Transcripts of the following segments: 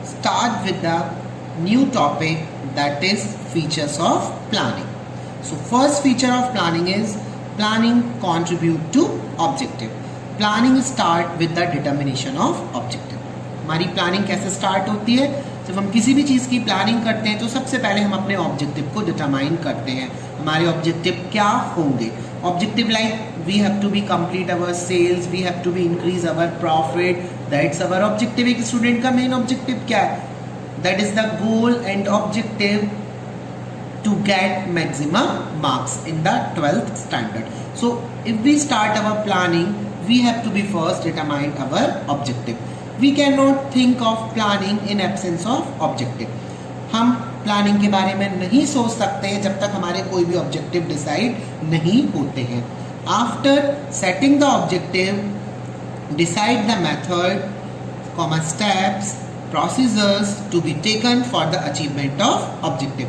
start with the new topic, that is features of planning. So first feature of planning is planning contribute to objective. Planning start with the determination of objective. हमारी planning कैसे start होती है? जब हम किसी भी चीज़ की planning करते हैं तो सबसे पहले हम अपने ऑब्जेक्टिव को डिटरमाइन करते हैं. हमारे ऑब्जेक्टिव क्या होंगे? Objective like we have to be complete our sales, we have to be increase our profit, that's our objective. एक स्टूडेंट का मेन ऑब्जेक्टिव क्या है? That is the goal and objective to get maximum marks in the 12th standard. So if we start our planning, we have to be first determine our objective. We cannot think of planning in absence of objective. हम planning के बारे में नहीं सोच सकते हैं जब तक हमारे कोई भी ऑब्जेक्टिव डिसाइड नहीं होते हैं. After setting the objective, decide the method, steps, procedures to be taken for the achievement of objective.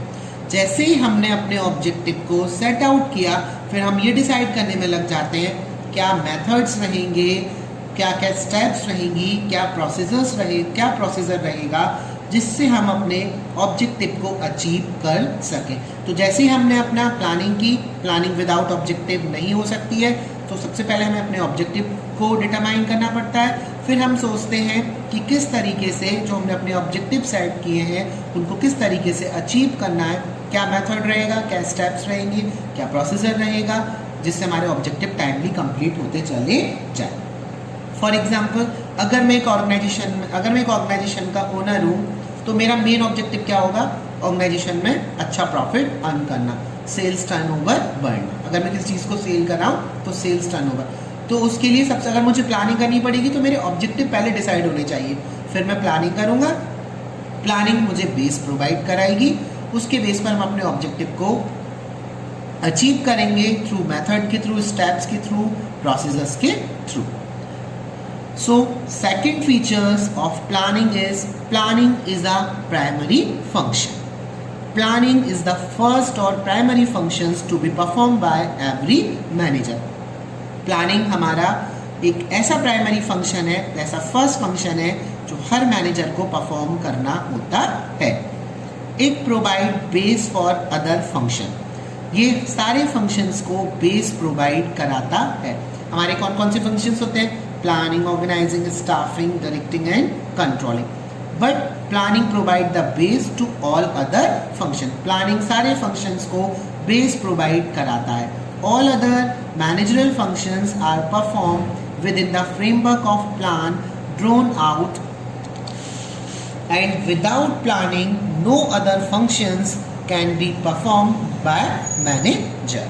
जैसे ही हमने अपने ऑब्जेक्टिव को सेट आउट किया, फिर हम ये डिसाइड करने में लग जाते हैं क्या मेथड्स रहेंगे, क्या क्या स्टेप्स रहेंगी, क्या प्रोसीजर रहेगा जिससे हम अपने ऑब्जेक्टिव को अचीव कर सकें. तो जैसे ही हमने अपना प्लानिंग की, प्लानिंग विदाउट ऑब्जेक्टिव नहीं हो सकती है, तो सबसे पहले हमें अपने ऑब्जेक्टिव को डिटरमाइन करना पड़ता है. फिर हम सोचते हैं कि किस तरीके से जो हमने अपने ऑब्जेक्टिव सेट किए हैं उनको किस तरीके से अचीव करना है, क्या मेथड रहेगा, क्या स्टेप्स रहेंगे, क्या प्रोसीजर रहेगा जिससे हमारे ऑब्जेक्टिव टाइमली कंप्लीट होते चले जाए. फॉर एग्जांपल, अगर मैं एक ऑर्गेनाइजेशन का ओनर हूँ तो मेरा मेन ऑब्जेक्टिव क्या होगा? ऑर्गेनाइजेशन में अच्छा प्रॉफिट अर्न करना, सेल्स टर्नओवर बढ़ना. अगर मैं किसी चीज़ को सेल कर रहा हूँ तो सेल्स टर्नओवर. तो उसके लिए सबसे अगर मुझे प्लानिंग करनी पड़ेगी तो मेरे ऑब्जेक्टिव पहले डिसाइड होने चाहिए. फिर मैं प्लानिंग करूँगा, प्लानिंग मुझे बेस प्रोवाइड कराएगी, उसके बेस पर हम अपने ऑब्जेक्टिव को अचीव करेंगे थ्रू मेथड के थ्रू, स्टेप्स के थ्रू, प्रोसीजर्स के through. So second features of planning is a primary function. Planning is the first or primary functions to be performed by every manager. Planning हमारा एक ऐसा primary function है, ऐसा first function है जो हर manager को perform करना होता है. It provide base for other function. ये सारे फंक्शंस को बेस प्रोवाइड कराता है. हमारे कौन कौन से फंक्शंस होते हैं? Planning, organizing, staffing, directing and controlling. But planning provide the base to all other function. Planning सारे फंक्शंस को बेस प्रोवाइड कराता है. All other managerial functions are perform within the framework of plan drawn out, and without planning no other functions can be performed by manager.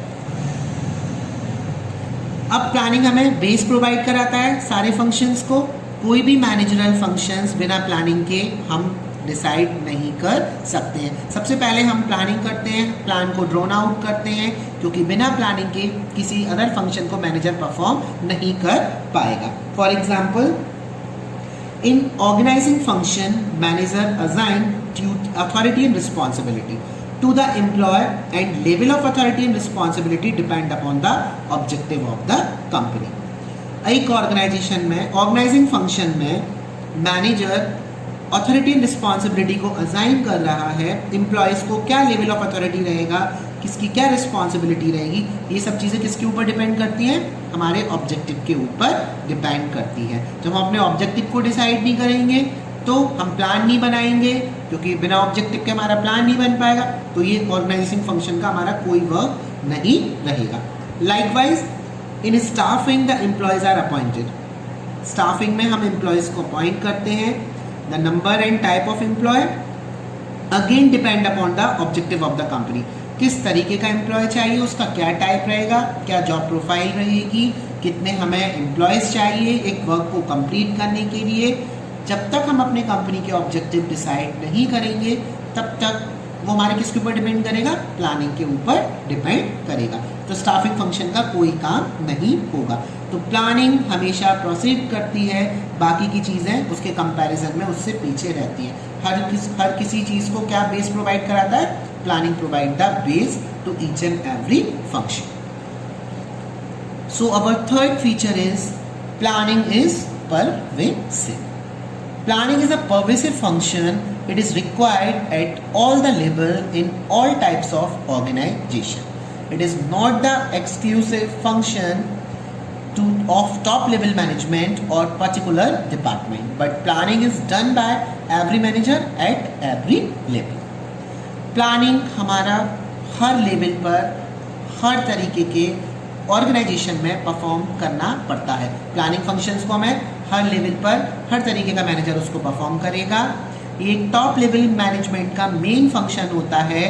अब planning हमें base provide कराता है सारे functions को. कोई भी मैनेजरल फंक्शंस बिना planning के हम डिसाइड नहीं कर सकते हैं. सबसे पहले हम प्लानिंग करते हैं, प्लान को ड्रोन आउट करते हैं, क्योंकि बिना प्लानिंग के किसी अदर फंक्शन को मैनेजर परफॉर्म नहीं कर पाएगा. For example, in organizing function, manager assign authority and responsibility to the employee, and level of authority and responsibility depend upon the objective of the company. एक organisation में, organising function में manager authority and responsibility को assign कर रहा है. Employees को क्या level of authority रहेगा, किसकी क्या रिस्पॉन्सिबिलिटी रहेगी, ये सब चीज़ें किसके ऊपर डिपेंड करती हैं? हमारे ऑब्जेक्टिव के ऊपर डिपेंड करती है. जब हम अपने ऑब्जेक्टिव को डिसाइड नहीं करेंगे तो हम प्लान नहीं बनाएंगे, क्योंकि बिना ऑब्जेक्टिव के हमारा प्लान नहीं बन पाएगा. तो ये ऑर्गेनाइजिंग फंक्शन का हमारा कोई वर्क नहीं रहेगा. Likewise in staffing the employees are appointed. Staffing में हम एम्प्लॉयज़ को अपॉइंट करते हैं. The number and type of employee again depend upon the objective of the company. किस तरीके का एम्प्लॉय चाहिए, उसका क्या टाइप रहेगा, क्या जॉब प्रोफाइल रहेगी, कितने हमें एम्प्लॉयज़ चाहिए एक वर्क को कंप्लीट करने के लिए. जब तक हम अपने कंपनी के ऑब्जेक्टिव डिसाइड नहीं करेंगे तब तक वो हमारे किसके ऊपर डिपेंड करेगा? प्लानिंग के ऊपर डिपेंड करेगा. तो स्टाफिंग फंक्शन का कोई काम नहीं होगा. तो प्लानिंग हमेशा प्रोसीड करती है, बाकी की चीज़ें उसके कंपैरिजन में उससे पीछे रहती हैं. हर किसी चीज़ को क्या बेस प्रोवाइड कराता है? Planning provide the base to each and every function. So our third feature is planning is pervasive. Planning is a pervasive function. It is required at all the level in all types of organization. It is not the exclusive function of top level management or particular department, but planning is done by every manager at every level. Planning हमारा हर level पर हर तरीके के organisation में perform करना पड़ता है. Planning functions को हमें हर लेवल पर हर तरीके का मैनेजर उसको परफॉर्म करेगा. ये टॉप लेवल मैनेजमेंट का मेन फंक्शन होता है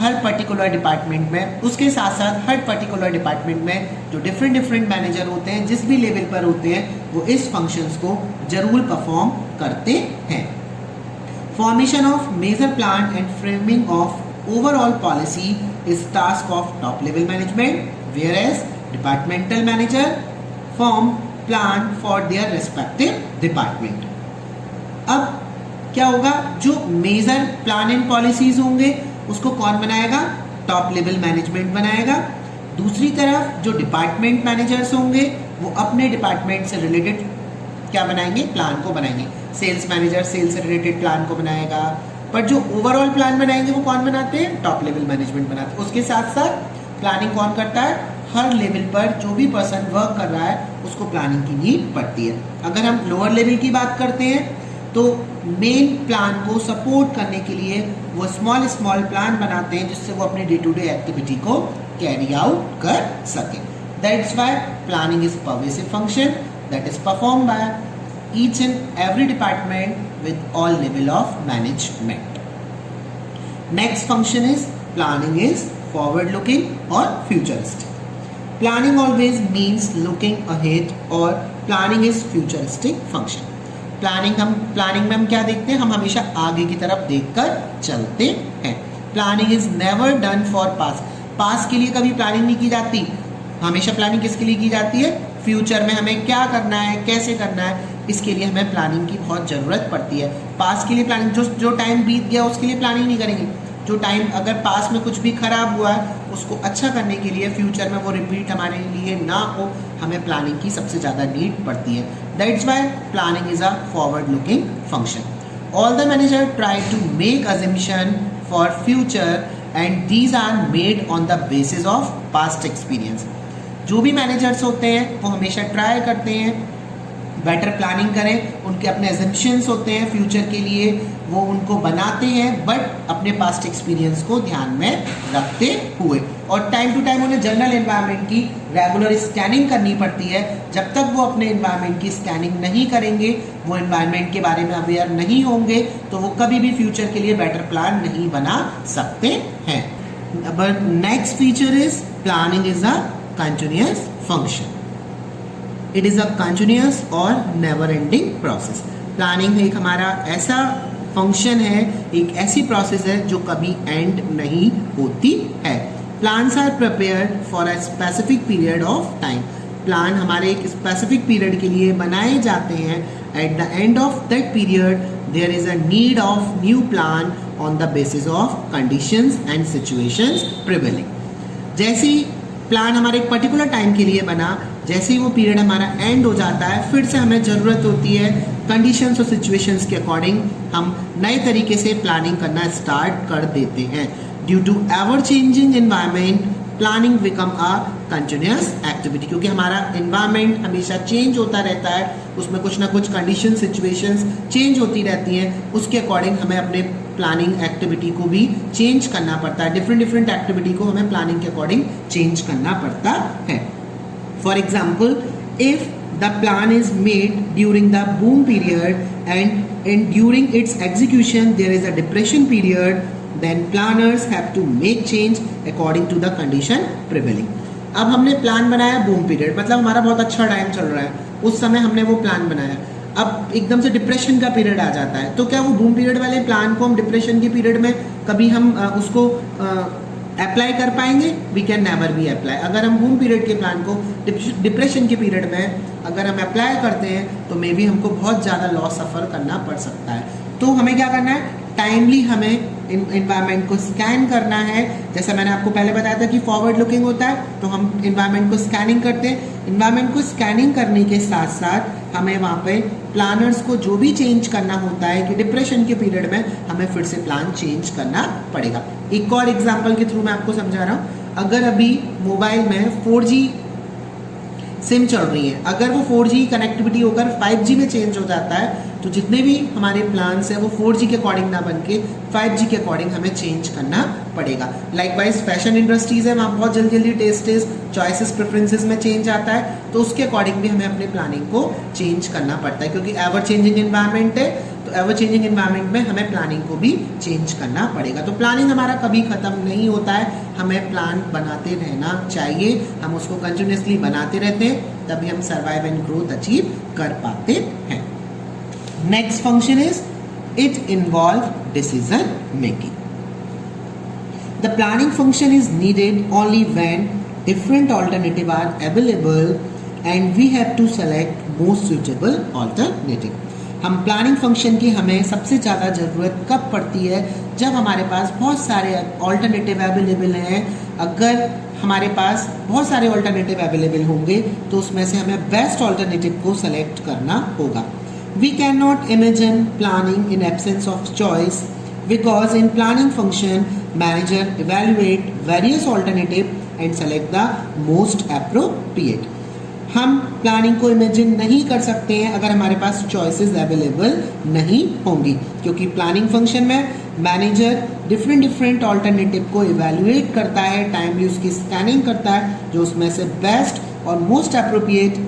हर पर्टिकुलर डिपार्टमेंट में. उसके साथ साथ हर पर्टिकुलर डिपार्टमेंट में जो डिफरेंट मैनेजर होते हैं, जिस भी लेवल पर होते हैं, वो इस फंक्शंस को जरूर परफॉर्म करते हैं. Formation of major plan and framing of overall policy is task of top level management, whereas departmental manager form plan for their respective department. अब क्या होगा, जो मेजर प्लान एंड पॉलिसीज होंगे उसको कौन बनाएगा? टॉप लेवल मैनेजमेंट बनाएगा. दूसरी तरफ जो डिपार्टमेंट मैनेजर्स होंगे वो अपने डिपार्टमेंट से रिलेटेड क्या बनाएंगे? प्लान को बनाएंगे. सेल्स मैनेजर सेल्स से रिलेटेड प्लान को बनाएगा, पर जो ओवरऑल प्लान बनाएंगे वो कौन बनाते हैं? टॉप लेवल मैनेजमेंट बनाते हैं. उसके साथ साथ प्लानिंग कौन करता है? हर लेवल पर जो भी पर्सन वर्क कर रहा है उसको प्लानिंग की नीड पड़ती है. अगर हम लोअर लेवल की बात करते हैं तो मेन प्लान को सपोर्ट करने के लिए वो स्मॉल प्लान बनाते हैं जिससे वो अपने डे टू डे एक्टिविटी को कैरी आउट कर सके. That's why planning is pervasive function that is perform by each and every department with all level of management. Next function is planning is forward looking or futuristic. Planning always means looking ahead or planning is futuristic function. Planning में हम क्या देखते हैं? हम हमेशा आगे की तरफ देखकर चलते हैं. Planning is never done for past. Past के लिए कभी प्लानिंग नहीं की जाती. हमेशा प्लानिंग किसके लिए की जाती है? फ्यूचर में हमें क्या करना है, कैसे करना है, इसके लिए हमें प्लानिंग की बहुत ज़रूरत पड़ती है. पास्ट के लिए प्लानिंग, जो टाइम बीत गया उसके लिए प्लानिंग नहीं करेंगे. जो टाइम अगर पास में कुछ भी खराब हुआ है उसको अच्छा करने के लिए फ्यूचर में वो रिपीट हमारे लिए ना हो, हमें प्लानिंग की सबसे ज़्यादा नीड पड़ती है. That's why planning is a forward looking function. All the manager try to make assumption for future and these are made on the basis of past experience. जो भी मैनेजर्स होते हैं वो हमेशा ट्राई करते हैं बेटर प्लानिंग करें. उनके अपने एजम्पशंस होते हैं फ्यूचर के लिए, वो उनको बनाते हैं बट अपने पास्ट एक्सपीरियंस को ध्यान में रखते हुए. और टाइम टू टाइम उन्हें जनरल एनवायरनमेंट की रेगुलर स्कैनिंग करनी पड़ती है. जब तक वो अपने एनवायरनमेंट की स्कैनिंग नहीं करेंगे, वो एनवायरनमेंट के बारे में अवेयर नहीं होंगे, तो वो कभी भी फ्यूचर के लिए बेटर प्लान नहीं बना सकते हैं. But next feature is planning is a continuous function. It is a continuous और नेवर एंडिंग प्रोसेस. प्लानिंग एक हमारा ऐसा फंक्शन है, एक ऐसी प्रोसेस है जो कभी एंड नहीं होती है. Plans are prepared for a specific period of time. Plan हमारे एक स्पेसिफिक पीरियड के लिए बनाए जाते हैं. At the end of that period there is a need of new plan on the basis of conditions and situations prevailing. जैसे ही plan हमारे एक पर्टिकुलर टाइम के लिए बना, जैसे ही वो पीरियड हमारा एंड हो जाता है, फिर से हमें ज़रूरत होती है कंडीशंस और सिचुएशंस के अकॉर्डिंग हम नए तरीके से प्लानिंग करना स्टार्ट कर देते हैं. Due to ever changing environment planning become a continuous activity. क्योंकि हमारा एनवायरनमेंट हमेशा चेंज होता रहता है, उसमें कुछ ना कुछ कंडीशन सिचुएशंस चेंज होती रहती हैं. उसके अकॉर्डिंग हमें अपने प्लानिंग एक्टिविटी को भी चेंज करना पड़ता है. डिफरेंट एक्टिविटी को हमें प्लानिंग के अकॉर्डिंग चेंज करना पड़ता है. For example, if the plan is made during the boom period and during its execution there is a depression period, then planners have to make change according to the condition prevailing. अब हमने plan बनाया boom period, मतलब हमारा बहुत अच्छा time चल रहा है, उस समय हमने वो प्लान बनाया. अब एकदम से डिप्रेशन का पीरियड आ जाता है, तो क्या वो बूम पीरियड वाले प्लान को हम डिप्रेशन के पीरियड में कभी हम उसको अप्लाई कर पाएंगे? We can never be apply. अगर हम बूम पीरियड के प्लान को डिप्रेशन के पीरियड में अगर हम अप्लाई करते हैं तो मे बी हमको बहुत ज़्यादा लॉस सफ़र करना पड़ सकता है. तो हमें क्या करना है? टाइमली हमें इन्वायरमेंट को स्कैन करना है, जैसा मैंने आपको पहले बताया था कि फॉरवर्ड लुकिंग होता है, तो हम इन्वायरमेंट को स्कैनिंग करते हैं। इन्वायरमेंट को स्कैनिंग करने के साथ साथ हमें वहाँ पे प्लानर्स को जो भी चेंज करना होता है कि डिप्रेशन के पीरियड में हमें फिर से प्लान चेंज करना पड़ेगा। एक और एग्जाम्पल के थ्रू मैं आपको समझा रहा हूँ। अगर अभी मोबाइल में 4G सिम चल रही है, अगर वो 4G कनेक्टिविटी होकर 5G में चेंज हो जाता है तो जितने भी हमारे प्लान्स हैं वो 4G के अकॉर्डिंग ना बन के 5G के अकॉर्डिंग हमें चेंज करना पड़ेगा। लाइकवाइज फैशन इंडस्ट्रीज है, वहाँ बहुत जल्दी जल्दी टेस्ट चॉइसेस प्रेफरेंसेस में चेंज आता है, तो उसके अकॉर्डिंग भी हमें अपने प्लानिंग को चेंज करना पड़ता है, क्योंकि एवर चेंजिंग इन्वायरमेंट है, तो एवर चेंजिंग इन्वायरमेंट में हमें प्लानिंग को भी चेंज करना पड़ेगा। तो प्लानिंग हमारा कभी ख़त्म नहीं होता है, हमें प्लान बनाते रहना चाहिए, हम उसको कंटिन्यूसली बनाते रहते हैं, तभी हम सर्वाइव एंड ग्रोथ अचीव कर पाते हैं। Next function is it involve decision making. The planning function is needed only when different alternatives are available and we have to select most suitable alternative. हम planning function की हमें सबसे ज़्यादा ज़रूरत कब पड़ती है? जब हमारे पास बहुत सारे ऑल्टरनेटिव अवेलेबल हैं। अगर हमारे पास बहुत सारे ऑल्टरनेटिव अवेलेबल होंगे तो उसमें से हमें बेस्ट ऑल्टरनेटिव को सेलेक्ट करना होगा। We cannot imagine planning in absence of choice because in planning function manager evaluate various alternative and select the most appropriate. हम प्लानिंग को इमेजिन नहीं कर सकते हैं अगर हमारे पास चॉइसेस अवेलेबल नहीं होंगी, क्योंकि प्लानिंग फंक्शन में मैनेजर डिफरेंट ऑल्टरनेटिव को इवेल्युएट करता है, टाइमली उसकी स्कैनिंग करता है, जो उसमें से बेस्ट और मोस्ट अप्रोप्रिएट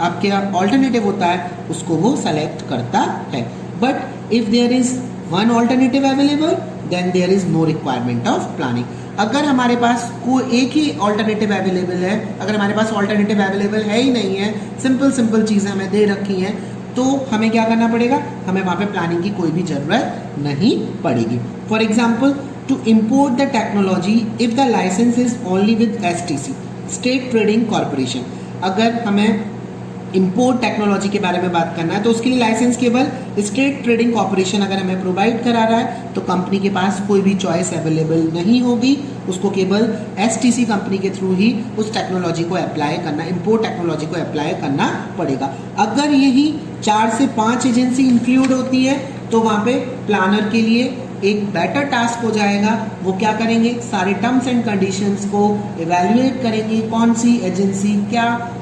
आपके ऑल्टरनेटिव होता है उसको वो सेलेक्ट करता है। But if there is one alternative available then there is no requirement of planning. अगर हमारे पास कोई एक ही ऑल्टरनेटिव अवेलेबल है, अगर हमारे पास ऑल्टरनेटिव अवेलेबल है ही नहीं है, सिंपल चीज़ें हमें दे रखी हैं, तो हमें क्या करना पड़ेगा? हमें वहाँ पे प्लानिंग की कोई भी ज़रूरत नहीं पड़ेगी। For example, to import the technology if the license is only with STC, state trading corporation. अगर हमें इंपोर्ट टेक्नोलॉजी के बारे में बात करना है तो उसके लिए लाइसेंस केवल स्टेट ट्रेडिंग कॉर्पोरेशन अगर हमें प्रोवाइड करा रहा है तो कंपनी के पास कोई भी चॉइस अवेलेबल नहीं होगी, उसको केवल STC कंपनी के थ्रू ही उस टेक्नोलॉजी को अप्लाई करना, इंपोर्ट टेक्नोलॉजी को अप्लाई करना पड़ेगा। अगर यही 4 से 5 एजेंसी इंक्लूड होती है तो वहाँ पे प्लानर के लिए एक बेटर टास्क हो जाएगा। वो क्या करेंगे? सारे टर्म्स एंड कंडीशंस को इवेल्युएट करेंगे, कौन सी एजेंसी क्या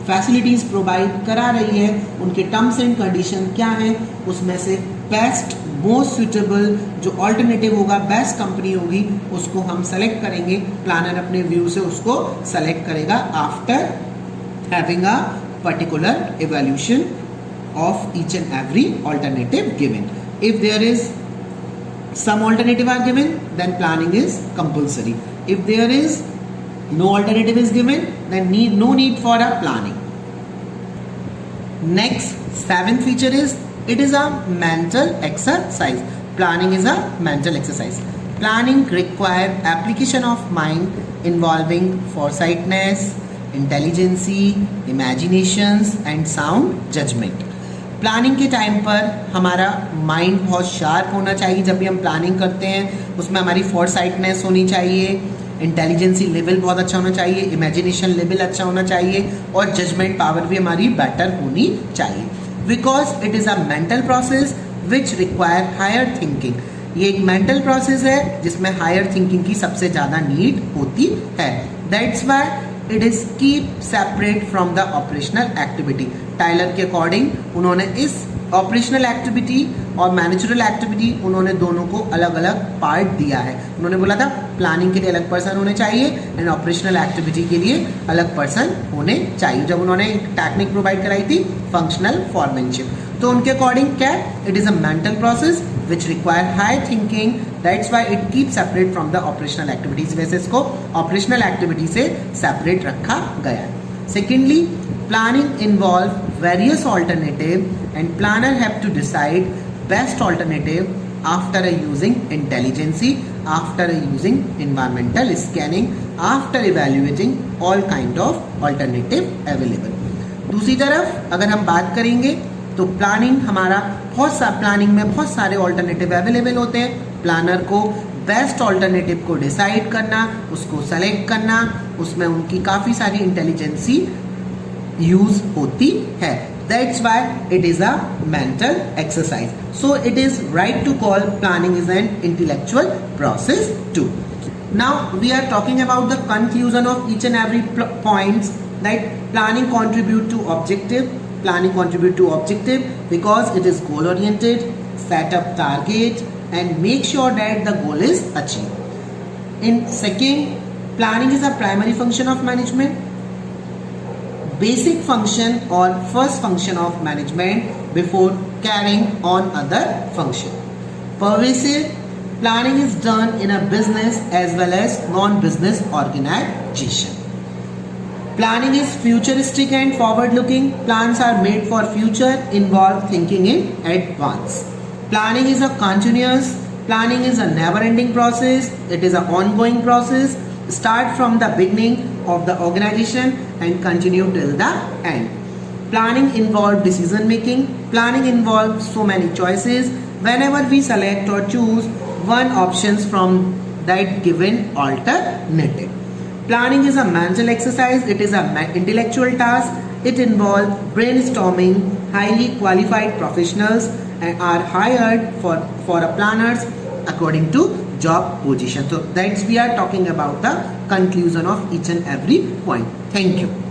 फैसिलिटीज़ प्रोवाइड करा रही है, उनके टर्म्स एंड कंडीशन क्या हैं, उसमें से बेस्ट मोस्ट सुटेबल जो ऑल्टरनेटिव होगा, बेस्ट कंपनी होगी, उसको हम सेलेक्ट करेंगे। प्लानर अपने व्यू से उसको सेलेक्ट करेगा after having a particular evaluation of each and every alternative given. If there is some alternative are given then planning is compulsory. If there is no alternative is given then no need for a planning. Next, 7th feature is it is a mental exercise. Planning is a mental exercise. Planning require application of mind involving foresightness, intelligence, imaginations and sound judgment. Planning के time पर हमारा mind बहुत sharp होना चाहिए। जब भी हम planning करते हैं उसमें हमारी फोरसाइटनेस होनी चाहिए, इंटेलिजेंसी लेवल बहुत अच्छा होना चाहिए, इमेजिनेशन लेवल अच्छा होना चाहिए और जजमेंट पावर भी हमारी बेटर होनी चाहिए। Because it is a mental process which require higher thinking. ये एक मेंटल प्रोसेस है जिसमें हायर थिंकिंग की सबसे ज़्यादा नीड होती है। That's why it is keep separate from the operational activity. Taylor के अकॉर्डिंग उन्होंने इस ऑपरेशनल एक्टिविटी और मैनेजरल एक्टिविटी उन्होंने दोनों को अलग अलग पार्ट दिया है। उन्होंने बोला था प्लानिंग के लिए अलग पर्सन होने चाहिए एंड ऑपरेशनल एक्टिविटी के लिए अलग पर्सन होने चाहिए। जब उन्होंने एक टेक्निक प्रोवाइड कराई थी फंक्शनल फॉरमैनशिप, तो उनके अकॉर्डिंग क्या, it is a mental process which require high thinking, that's why it keeps separate from the operational activities। वैसे इसको operational activity से separate रखा गया है। Secondly, planning involve various alternative and planner have to decide best alternative after using intelligence, after using environmental scanning, after evaluating all kind of alternative available। दूसरी तरफ अगर हम बात करेंगे तो प्लानिंग हमारा प्लानिंग में बहुत सारे ऑल्टरनेटिव अवेलेबल होते हैं। प्लानर को बेस्ट ऑल्टरनेटिव को डिसाइड करना, उसको सेलेक्ट करना, उसमें उनकी काफ़ी सारी इंटेलिजेंसी यूज होती है। That's why it is a mental exercise. So it is right to call planning is an intellectual process too. Now we are talking about the conclusion of each and every points, that planning contribute to objective. Planning contribute to objective because it is goal oriented, set up target and make sure that the goal is achieved. In second, planning is a primary function of management. Basic function or first function of management before carrying on other function. Pervasive, planning is done in a business as well as non-business organization. Planning is futuristic and forward-looking. Plans are made for future, involve thinking in advance. Planning is a continuous. Planning is a never-ending process. It is an ongoing process. Start from the beginning of the organization and continue till the end. Planning involves decision making. Planning involves so many choices. Whenever we select or choose one options from that given alternative. Planning is a mental exercise. It is an intellectual task. It involves brainstorming. Highly qualified professionals are hired for a planners according to job position. So that's we are talking about the conclusion of each and every point. Thank you.